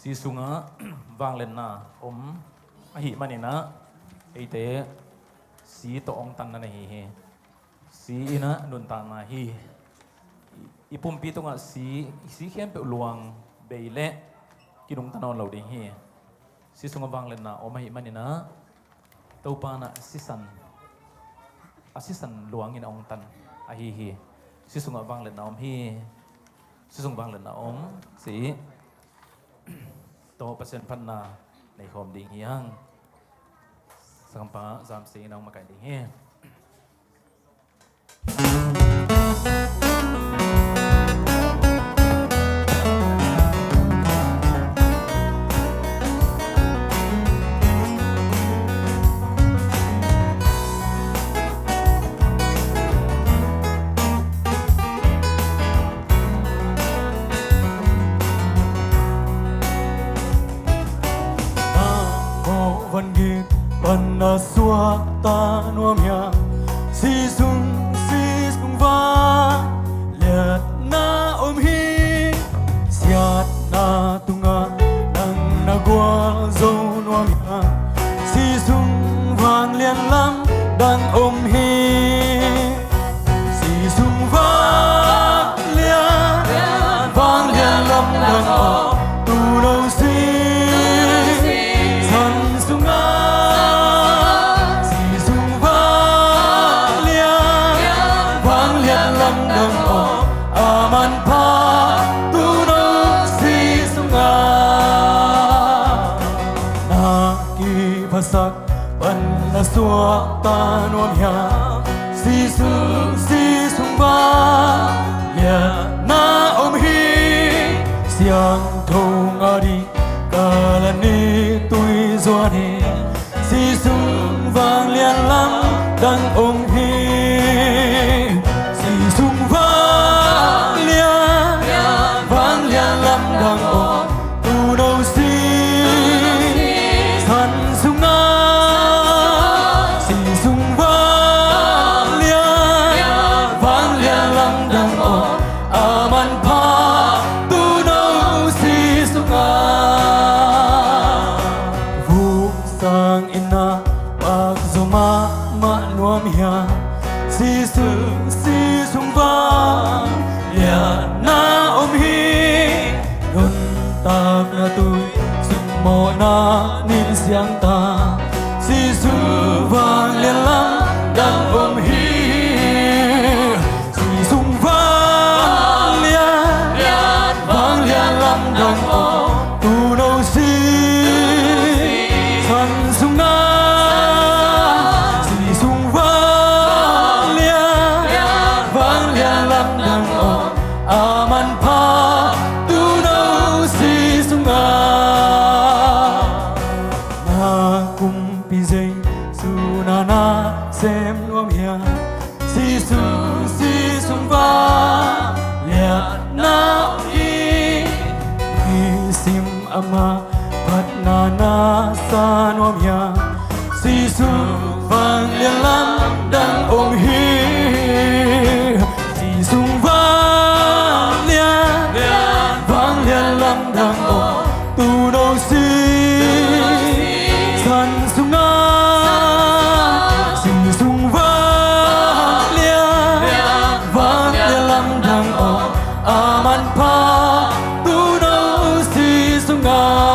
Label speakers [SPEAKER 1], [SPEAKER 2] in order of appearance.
[SPEAKER 1] si sunga vang lên na hi mani na ite si to ong tan na hi si ina nun ta na hi ipumpi to nga si khem pe luang beile kinung tanon lo ding hi si sunga vang lên na hi mani na to pa na asisan luang in ong tan a hi si sunga vang lên na hi si sung vang lên na si to pasen pan naในคอมดิ่งเฮียงสังปะสามสีน้องมาไก่ดิ่งเฮีย
[SPEAKER 2] na xua ta nuông nhà si sung va liệt na hi siat na tunga nang na gua dâu nuông nhà si sung vang liên lắm đang hi si sung va liệt vang liên lắm đang tu đâu si san sung sak ban na suak ta nuam ya si sung ba ya na hi siang thong ari kalani tui zuani si sung vang lian lam dang hi si sung vang lian lam dang tu đâu si san sung si sung vang lian na hi nun tak na tui sung mo na nin siang ta si sung vang lian lam dang hi si sung vang lian lam dang tu đâu si san sung na aman pa tu đâu si sunga na kum pi zai su na sem nuam hia si sung va lia na hi sim ama pat na sa nuam hia si sung vang lia lam dang hi si sung va lam dang tu đâu si san sung si sung va lam dang aman pa tu đâu si sung